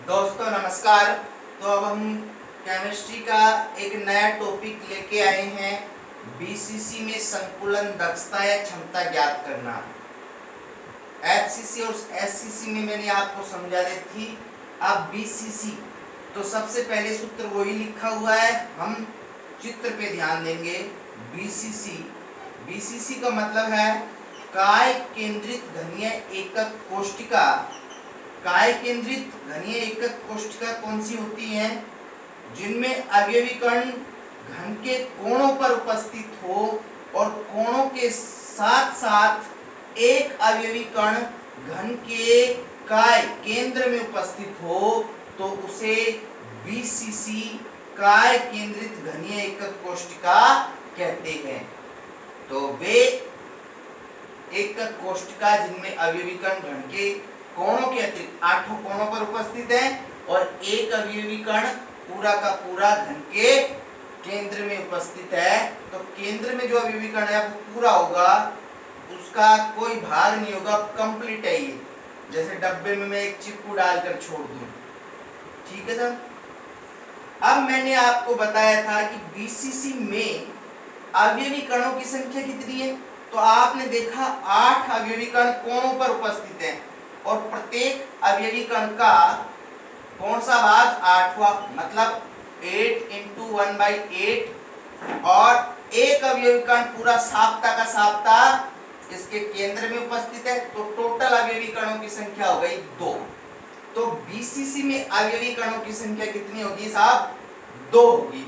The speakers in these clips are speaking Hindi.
दोस्तों नमस्कार। तो अब हम केमिस्ट्री का एक नया टॉपिक लेके आए हैं। बीसीसी में संकुलन दक्षता या क्षमता ज्ञात करना। एफसीसी और एससीसी में मैंने आपको समझा दी थी। अब बीसीसी तो सबसे पहले सूत्र वही लिखा हुआ है, हम चित्र पे ध्यान देंगे। बीसीसी बीसीसी का मतलब है काय केंद्रित घनीय एकक कोष्ठिका। काय केंद्रित घनीय एकक कोष्ठिका कौन सी होती है? जिनमें अवयवी कण घन के कोणों पर उपस्थित हो और कोणों के साथ साथ एक अवयवी कण घन के काय केंद्र में उपस्थित हो तो उसे बीसीसी काय केंद्रित घनीय एकक कोष्ठिका कहते हैं। तो वे एकक कोष्ठिका जिनमें अवयवी कण घन के कोणों के अतिरिक्त 8 कोणों पर उपस्थित है और एक अवयवी कण पूरा का पूरा घन के केंद्र में उपस्थित है। तो केंद्र में जो अवयवी कण है वो पूरा होगा, उसका कोई भाग नहीं होगा, कंप्लीट है ये। जैसे डब्बे में मैं एक चिप्पू डालकर छोड़ दूं, ठीक है सर। अब मैंने आपको बताया था कि बीसीसी में अवयवी कणों की संख्या कितनी है, तो आपने देखा 8 अवयवी कण कोणों पर उपस्थित हैं और प्रत्येक अवयवी कण का कौन सा भाग? 8वां, मतलब 8 × 1/8 और एक अवयवी कण पूरा साप्ताह का साप्ताह इसके केंद्र में उपस्थित है। तो टोटल अवयवी कणों की संख्या हो गई 2। तो बीसीसी में अवयवी कणों की संख्या कितनी होगी साहब? 2 होगी।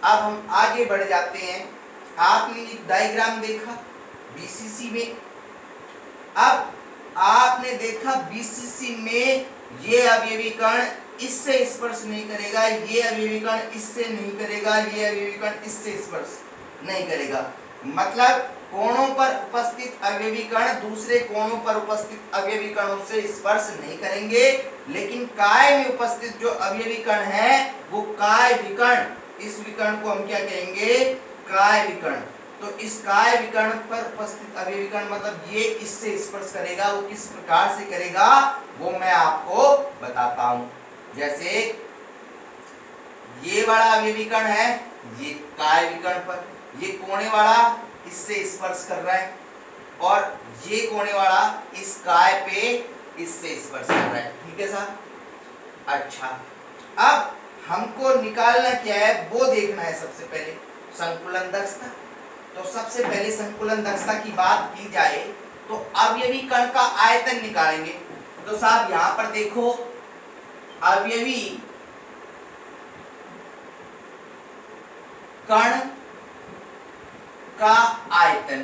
अब हम आगे बढ़ जाते हैं। आपने एक डायग्राम देखा बीसीसी में। अब आपने देखा बीसीसी में ये अवयवी कण इससे स्पर्श नहीं करेगा, ये अवयवी कण इससे नहीं करेगा, ये अवयवी कण इससे स्पर्श नहीं करेगा। मतलब कोणों पर उपस्थित अवयवी कण दूसरे कोणों पर उपस्थित अवयवी कणों से स्पर्श नहीं करेंगे। लेकिन काय में उपस्थित जो अवयवी कण है वो काय विकर्ण, इस विकर्ण को हम क्या कहेंगे? काय विकर्ण। तो इस काय विकर्ण पर उपस्थित अवयवी कण मतलब ये इससे स्पर्श करेगा। वो किस प्रकार से करेगा वो मैं आपको बताता हूं। जैसे ये वाला अवयवी कण है, ये काय विकर्ण पर, ये कोणे वाला इससे स्पर्श कर रहा है और ये कोणे वाला इस काय पे इससे स्पर्श कर रहा है, ठीक है साहब। अच्छा, अब हमको निकालना क्या है वो देखना है। सबसे पहले संकुलन दक्षता। तो सबसे पहले संकुलन दक्षता की बात की जाए तो अवयवी कण का आयतन निकालेंगे। तो साहब यहां पर देखो, अवयवी कण का आयतन,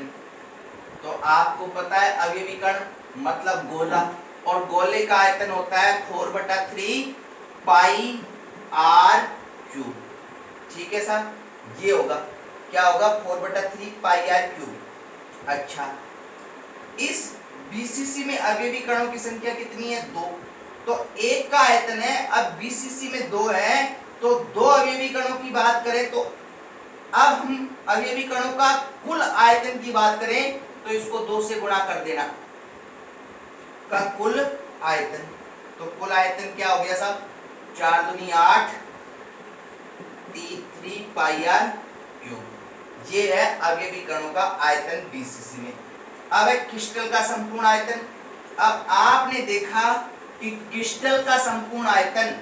तो आपको पता है अवयवी कण मतलब गोला, और गोले का आयतन होता है 4/3 पाई r क्यूब, ठीक है साहब। ये होगा, क्या होगा? 4/3 पाई r क्यूब। अच्छा, इस बीसीसी में अवयवी कणों की संख्या कितनी है? 2। तो एक का आयतन है, अब बीसीसी में 2 है, तो 2 अवयवी कणों की बात करें तो अब हम अवयवी कणों का कुल आयतन की बात करें तो इसको 2 से गुणा कर देना का कुल आयतन। तो कुल आयतन क्या हो गया साहब? 4 दूनी 8, 3 पाई r क्यूब। ये है अवयवी कणों का आयतन बीसीसी में। अब है क्रिस्टल का संपूर्ण आयतन। अब आपने देखा कि क्रिस्टल का संपूर्ण आयतन,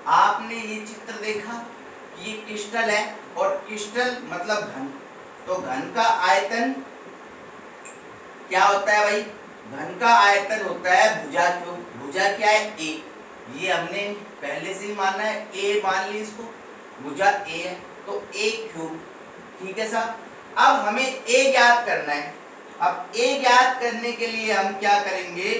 आपने ये चित्र देखा कि ये क्रिस्टल है और क्रिस्टल मतलब घन। तो घन का आयतन क्या होता है भाई? घन का आयतन होता है भुजा क्यूब। भुजा क्या है? ए। ये हमने पहले से ही माना है, ए मान ली इसको, भुजा ए है तो ए क्यूब, ठीक है साहब। अब हमें ए ज्ञात करना है। अब ए ज्ञात करने के लिए हम क्या करेंगे?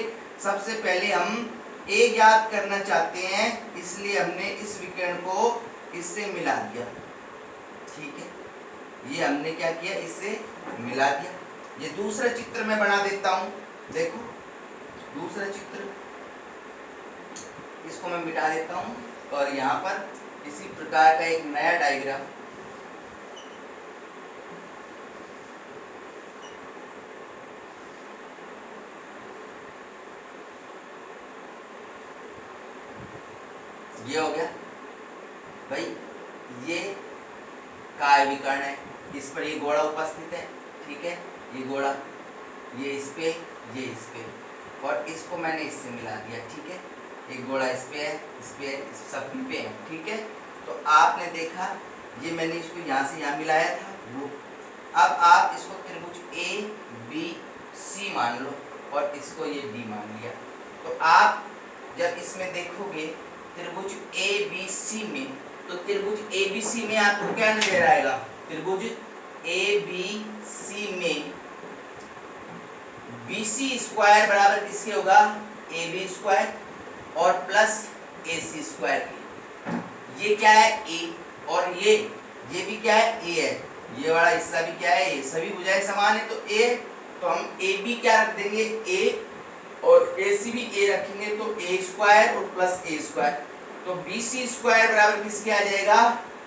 सबसे पहले हम ए ज्ञात करना चाहते हैं, इसलिए हमने इस विकर्ण को इससे मिला दिया, ठीक है। ये हमने क्या किया? इससे मिला दिया। ये दूसरा चित्र मैं बना देता हूं, देखो दूसरा चित्र, इसको मैं मिटा देता हूं और यहाँ पर इसी प्रकार का एक नया डायग्राम। ये हो गया भाई, ये काय विकर्ण है, इस पर ये गोला उपस्थित है, ठीक है, ये गोला, ये इस पे, ये इस पे, और इसको मैंने इससे मिला दिया, ठीक है, एक गोला इस पे है, इस पे है, इस सभी पे है, ठीक है। तो आपने देखा ये मैंने इसको यहाँ से यहाँ मिलाया था वो। अब आप इसको त्रिभुज ए बी सी मान लो और इसको ये डी मान लिया। तो आप जब इसमें देखोगे त्रिभुज ए बी सी में, तो त्रिभुज ए बी सी में आपको क्या नजर आएगा, त्रिभुज ए बी सी में बी सी स्क्वायर बराबर किसके होगा, ए बी स्क्वायर और प्लस ए सी स्क्वायर। ये क्या है, ए, और ये भी क्या है, ए है, ये वाला हिस्सा भी क्या है, ए, सभी भुजाएं समान है तो ए, तो हम ए बी क्या रख देंगे, ए, और ए सी भी ए रखेंगे तो ए स्क्वायर और प्लस ए स्क्वायर। तो बी सी स्क्वायर बराबर किसके आ जाएगा,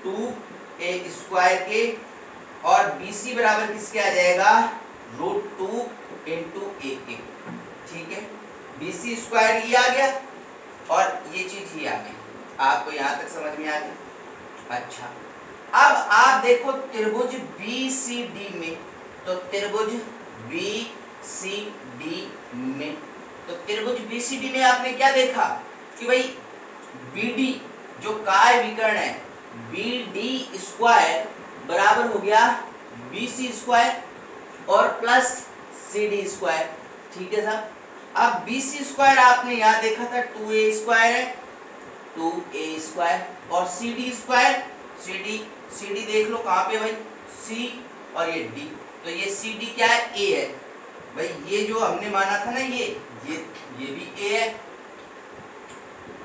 2a स्क्वायर के, और बी सी बराबर किसके आ जाएगा, √2 इंटू ए के, ठीक है। बी सी स्क्वायर ये आ गया और ये चीज ही आ गई। आपको यहाँ तक समझ में आ गया। अच्छा, अब आप देखो त्रिभुज बी सी डी में, तो त्रिभुज बी सी डी में, तो त्रिभुज बी सी डी में आपने क्या देखा कि भाई बी डी जो काय विकर्ण है, बी डी स्क्वायर बराबर हो गया बी सी स्क्वायर और प्लस सी डी स्क्वायर, ठीक है साहब। अब बी सी स्क्वायर आपने यहाँ देखा था 2a स्क्वायर है, 2a स्क्वायर, और C D square, C D देख लो कहाँ पे भाई, C और ये D, तो ये सी डी क्या है, A है भाई। ये जो हमने माना था ना ये भी A है,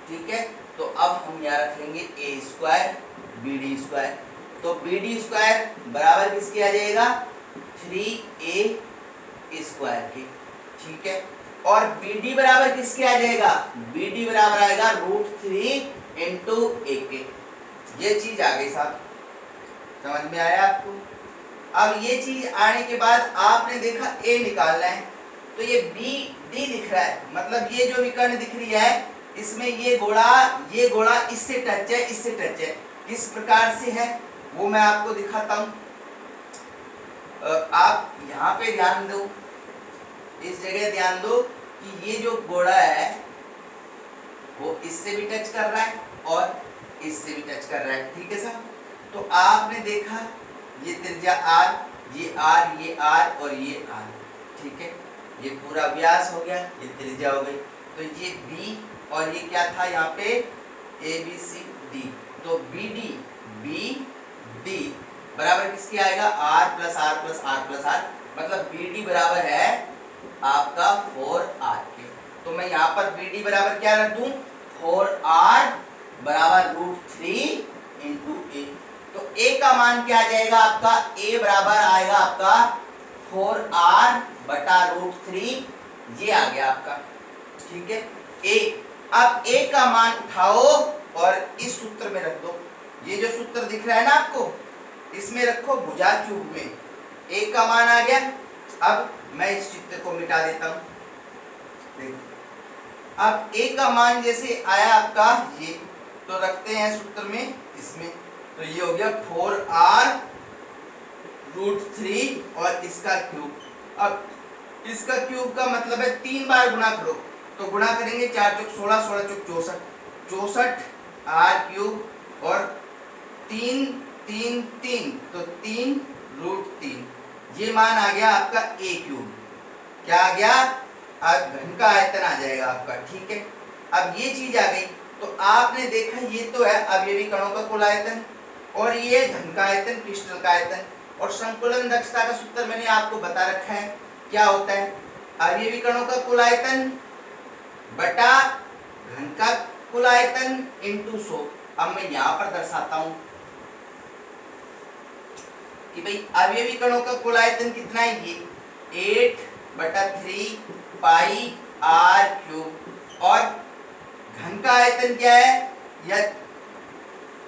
ठीक है। तो अब हम यहाँ रखेंगे a square B D square, तो बी डी स्क्वायर बराबर किसके आ जाएगा, 3a स्क्वायर के, ठीक है। और बी डी बराबर किसके आ जाएगा, बी डी बराबर आएगा √3 इंटू ए के। ये चीज आ गई साहब, समझ में आया आपको। अब ये चीज आने के बाद आपने देखा a निकालना है, तो ये बी डी दिख रहा है, मतलब ये जो विकर्ण दिख रही है इसमें ये गोला इससे टच है, इससे टच है, किस प्रकार से है वो मैं आपको दिखाता हूं। आप यहाँ पे ध्यान दो, इस जगह ध्यान दो कि ये जो गोला है वो इससे भी टच कर रहा है और इससे भी टच कर रहा है, ठीक है साहब। तो आपने देखा ये त्रिज्या r, ये r, ये r और ये r, ठीक है। ये पूरा व्यास हो गया, ये त्रिज्या हो गई। तो ये b और ये क्या था यहाँ पे, a b c d, तो b d बराबर किसके आएगा, r plus r plus r plus r, मतलब b d बराबर है आपका 4r के। तो मैं यहाँ पर b d बराबर क्या रख दूं, 4r बराबर √3 इंटू ए। तो a का मान क्या आ जाएगा आपका, a बराबर आएगा आपका 4r बटा √3, ये आ गया आपका, ठीक है। a, अब a का मान उठाओ और इस सूत्र में रख दो। ये जो सूत्र दिख रहा है ना आपको, इसमें रखो भुजा क्यूब में, a का मान आ गया। अब मैं इस चित्र को मिटा देता हूं, देखो अब a का मान जैसे आया आपका ये, तो रखते हैं सूत्र में इसमें, तो ये हो गया 4r √3 और इसका क्यूब। अब इसका क्यूब का मतलब है 3 बार गुणा करो, तो गुणा करेंगे 4 चौक 16, 16 चौक 64 r क्यूब और 3 3 3, तो 3 √3, ये मान आ गया आपका a क्यूब। क्या आ गया, अब घन का आयतन आ जाएगा आपका, ठीक है। अब ये चीज आ गई, तो आपने देखा ये तो है अवयवी कणों का कुल आयतन, और ये घन का आयतन, क्रिस्टल का आयतन, और संकुलन दक्षता का सूत्र मैंने आपको बता रखा है क्या होता है, अवयवी कणों का कुल आयतन बटा घन का कुल आयतन इंटू 100। अब मैं यहाँ पर दर्शाता हूं कि भाई अवयवी कणों का कुल आयतन कितना है, ये 8/3 पाई r क्यूब, और घन का आयतन क्या है या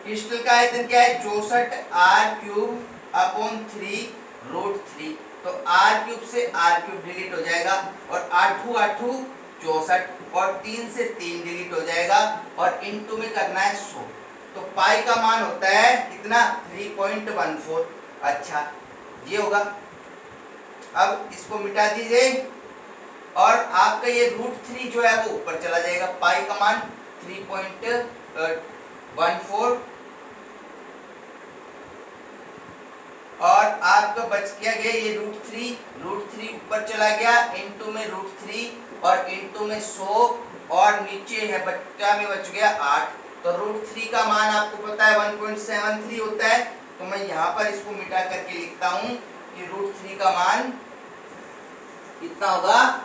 क्रिस्टल का आयतन क्या है, 64 r क्यूब अपॉन 3 √3। तो r क्यूब से r क्यूब डिलीट हो जाएगा, और 8 8 64 और 3 से 3 डिलीट हो जाएगा और इनटू में करना है 100। तो पाई का मान होता है कितना 3.14। अच्छा ये होगा। अब इसको मिटा दीजिए और आपका ये √3 जो है वो ऊपर चला जाएगा। पाई का मान 3.14 और आपका बच गया ये √3 ऊपर चला गया, इनटू में √3 और इनटू में 100 और नीचे है बच्चा में बच गया 8। तो √3 का मान आपको पता है 1.73 होता है। तो मैं यहाँ पर इसको मिटा करके लिखता हूँ कि √3 का मान कितना होगा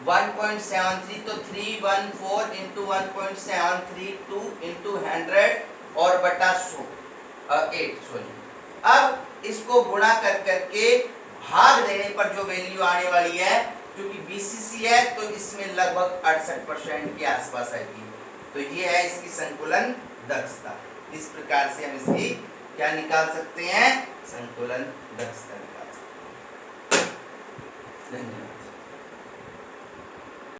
1.73। तो 314 इंटू 1.732 इंटू 100 और बटा 100 8 सॉरी। अब इसको गुणा कर करके भाग देने पर जो वैल्यू आने वाली है, क्योंकि बीसीसी है तो इसमें लगभग 68% के आसपास आएगी। तो ये है इसकी संकुलन दक्षता। इस प्रकार से हम इसकी क्या निकाल सकते हैं, संकुलन दक्षता निकाल सकते हैं। धन्यवाद।